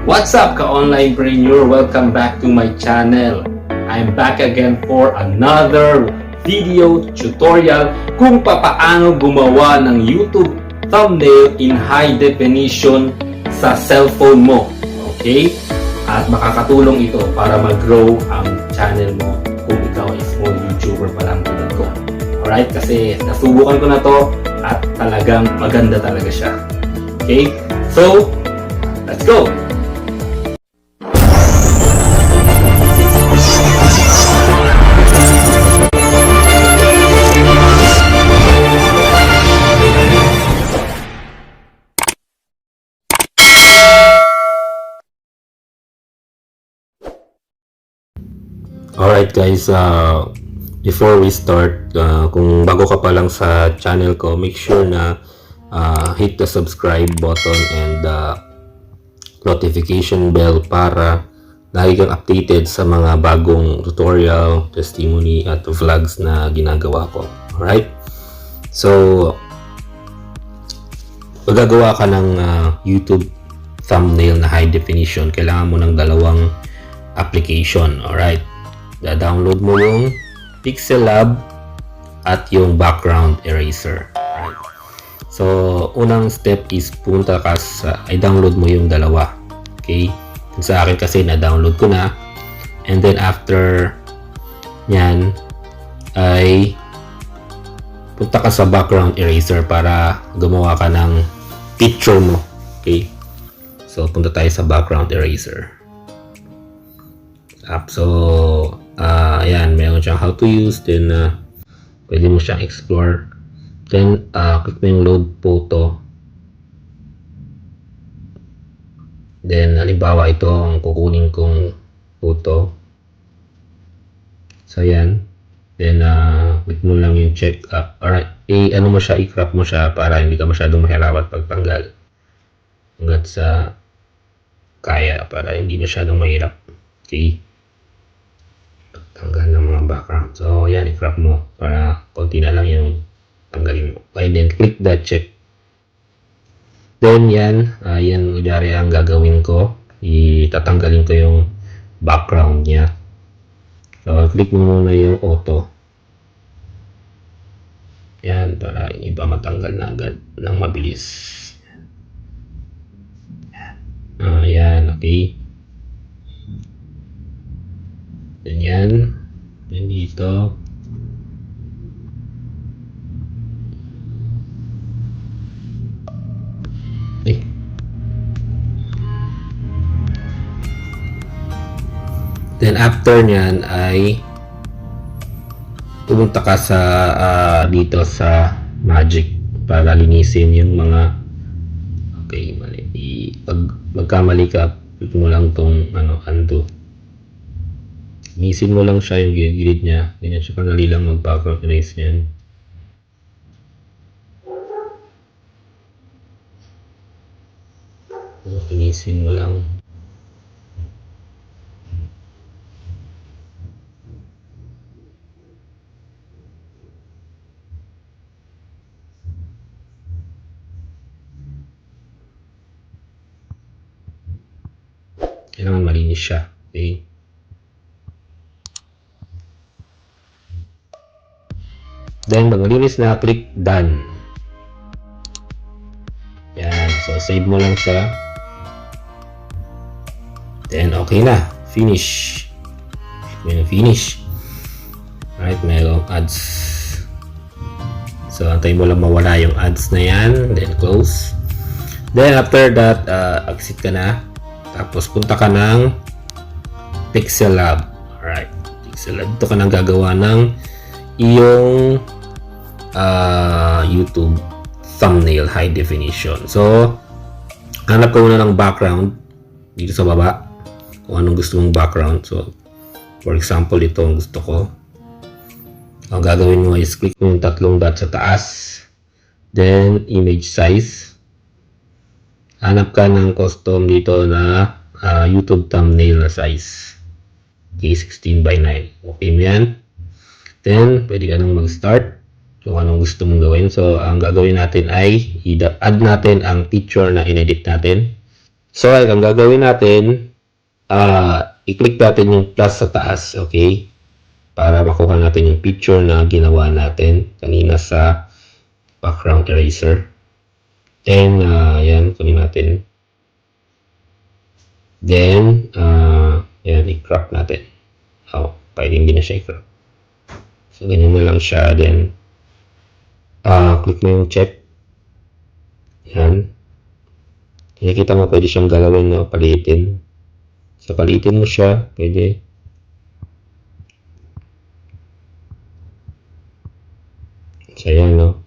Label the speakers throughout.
Speaker 1: What's up ka-onlinepreneur? Welcome back to my channel. I'm back again for another video tutorial kung papaano gumawa ng YouTube thumbnail in high definition sa cellphone mo. Okay? At makakatulong ito para mag-grow ang channel mo kung ikaw ay small YouTuber pa lang tulad ko. Alright? Kasi nasubukan ko na to at talagang maganda talaga siya. Okay? So, let's go! Alright guys, before we start, kung bago ka pa lang sa channel ko, make sure na hit the subscribe button and notification bell para lagi kang updated sa mga bagong tutorial, testimony at vlogs na ginagawa ko. Alright? So, magagawa ka ng YouTube thumbnail na high definition, kailangan mo ng dalawang application. Alright? Da-download mo yung Pixellab at yung background eraser. Right. So, unang step is punta ka sa, i-download mo yung dalawa. Okay? Sa akin kasi na-download ko na. And then after yan, ay punta ka sa background eraser para gumawa ka ng picture mo. Okay? So, punta tayo sa background eraser. So, ayan, meron siyang how to use, then pwede mo siyang explore, then click mo yung load photo, then halimbawa ito ang kukunin kong photo. So ayan, then click mo lang yung check up, alright, ano mo siya, i-crop mo siya para hindi ka masyadong mahirapan pagtanggal hanggat sa kaya, para hindi masyadong mahirap. Okay, tanggal ng mga background. So, yan, i-crop mo para konti na lang yung tanggalin mo. Okay, then click that check. Then, yan, yan, kunyari ang gagawin ko. Itatanggalin ko yung background niya. So, click mo muna yung auto. Yan, para yung iba matanggal na agad ng mabilis. Yan, okay. Ganyan. Then dito. Then after nyan ay pumunta ka sa dito sa Magic para linisin yung mga mali. Pag magkamali ka, click mo lang tong undo. Linisin mo lang siya, yung gilid niya. Ganyan siya, kanali lang mag-background erase yan. Linisin mo lang. Kailangan malinis siya. Okay? Then, pag malinis na, click done. Yan. So, save mo lang siya. Then, okay na. Finish. Finish. Alright, mayroong ads. So, antayin mo lang mawala yung ads na yan. Then, close. Then, after that, exit ka na. Tapos, punta ka ng Pixellab. Alright. Pixellab. Ito ka nang gagawa ng iyong YouTube thumbnail high definition. So, hanap ka muna ng background dito sa baba kung anong gusto mong background. So, for example, ito ang gusto ko. Ang gagawin mo is click mo yung tatlong dot sa taas, then image size. Hanap ka ng custom dito na YouTube thumbnail na size. Okay, 16:9. Okay mo yan. Then, pwede ka nang mag-start kung anong gusto mong gawin. So, ang gagawin natin ay i-add natin ang picture na inedit natin. So, ang gagawin natin, i-click natin yung plus sa taas, okay? Para makuha natin yung picture na ginawa natin kanina sa background eraser. Then, yan, kunin natin. Then, yan, i-crop natin. Pwede hindi na siya i-crop. So, ganyan na lang siya. Then, click mo yung check. Yan. Nakikita mo, pwede siyang galawin, no? Palitin. So, palitin mo siya. Pwede. So, yan, no?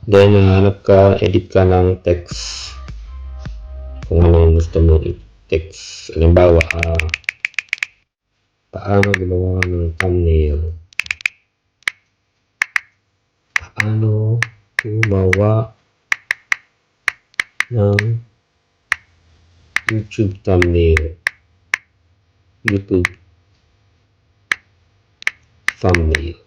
Speaker 1: Then, edit ka ng text. Kung anong gusto mo i-text. Halimbawa, paano gumawa ng thumbnail? Paano gumawa ng YouTube thumbnail? YouTube thumbnail.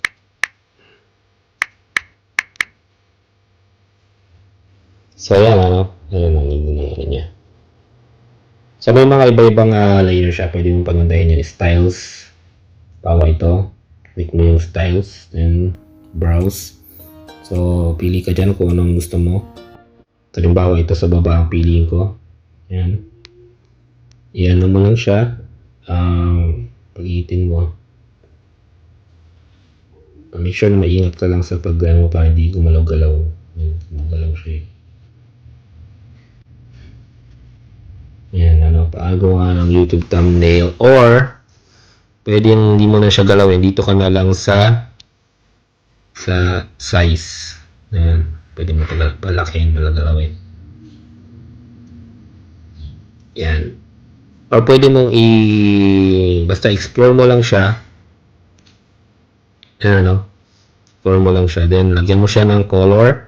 Speaker 1: So, yan, Ayan ang ibang niya. So, may mga iba-ibang layer siya. Pwede mong pagundahin yung styles. Bawa ito. Click mo yung styles. Then, browse. So, pili ka dyan kung anong gusto mo. Halimbawa, ito sa baba ang piliin ko. Yan. Iyan mo lang siya. Pag-iitin mo. Make sure na maingat ka lang sa pag-ano para hindi gumalaw-galaw. Gumalaw siya. Yan, paagawa ng YouTube thumbnail. Or, pwedeng hindi mo na siya galawin. Dito ka na lang sa size. Ayan. Pwede mo palakihin, galawin. Yan. Or pwede mong basta explore mo lang siya. Ayan, explore mo lang siya. Then, lagyan mo siya ng color.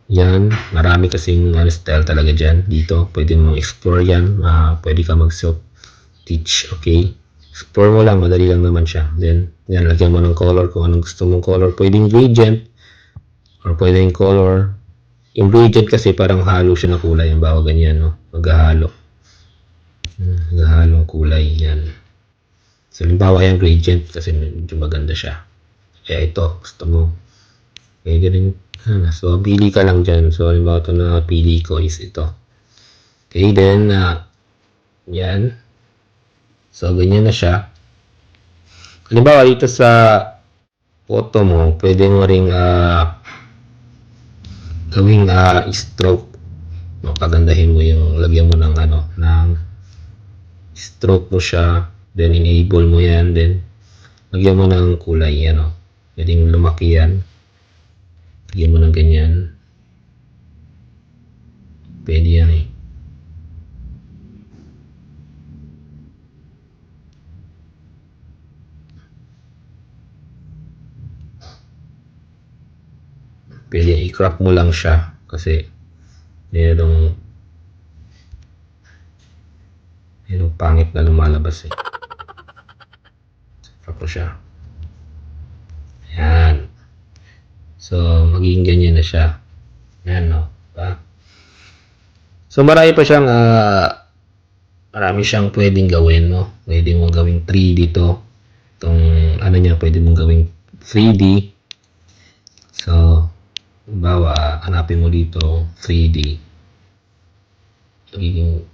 Speaker 1: Yan. Marami kasing style talaga dyan. Dito, pwede mong explore yan. Pwede ka mag-self-teach. Okay? Explore mo lang. Madali lang naman siya. Then, yan. Lagyan mo ng color kung anong gusto mong color. Pwedeng gradient. Or pwedeng color. Yung gradient kasi parang halo siya na kulay. Yung bawa ganyan, no? Maghahalo. Maghahalo ang kulay. Yan. So, halimbawa yung gradient kasi medyo maganda siya. Kaya ito, gusto mo. Pwede rin. So, pili ka lang dyan. So, halimbawa ito na pili ko is ito. Okay, then, yan. So, ganyan na siya. Halimbawa, dito sa photo mo, pwede mo ring gawing stroke. Pagandahin mo yung, lagyan mo ng ng stroke mo siya. Then, enable mo yan. Then, lagyan mo ng kulay. Pwedeng lumaki yan. Lagyan mo ng ganyan. Pwede yan eh. Pwede i-crop mo lang siya. Kasi, mayroong pangit na lumalabas eh. Crop mo siya. Ayan. So, magiging ganyan na siya. Ayan, no? Diba? So, marami pa siyang, marami siyang pwedeng gawin, no? Pwede mo gawing 3D to. Itong, niya, pwede mong gawing 3D. So, halimbawa, hanapin mo dito, 3D. Magiging,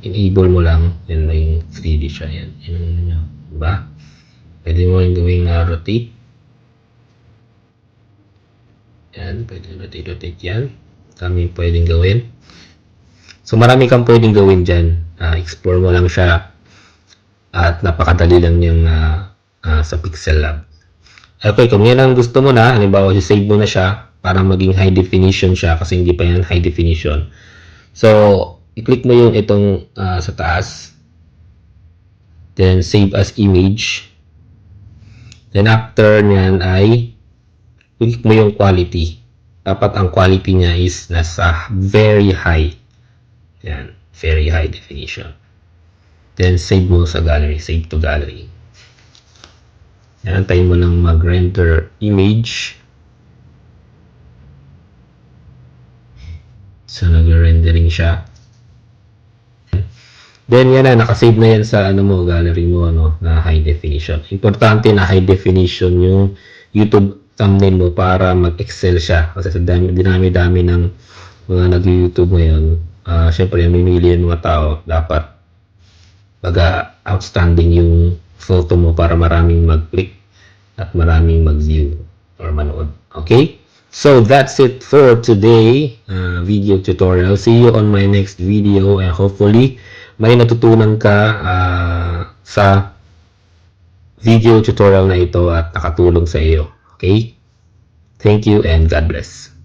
Speaker 1: enable mo lang, yan na yung 3D siya. Yan, yun, diba? Pwede mo yung gawing rotate. Yan, pwede rotate yan. Kami pwedeng gawin. So, marami kang pwedeng gawin dyan. Explore mo lang siya. At napakadali lang yung sa Pixel Lab. Okay, kung yan ang gusto mo na, halimbawa, save mo na siya para maging high definition siya kasi hindi pa yan high definition. So, i-click mo yung itong sa taas. Then, save as image. Then, after nyan ay click mo yung quality. Dapat ang quality niya is nasa very high. Yan, very high definition. Then, save mo sa gallery. Save to gallery. Yan, antayin mo lang mag-render image. So, nag-rendering siya. Then, yan na, nakasave na yan sa ano mo, gallery mo, ano, na high definition. Importante na high definition yung YouTube thumbnail mo para mag-excel siya. Kasi sa dinami-dami ng mga nag-YouTube ngayon, syempre, mamimili yung mga tao, dapat outstanding yung photo mo para maraming mag-click at maraming mag-view or manood. Okay? So, that's it for today video tutorial. See you on my next video and hopefully may natutunan ka sa video tutorial na ito at nakatulong sa iyo. Okay? Thank you and God bless.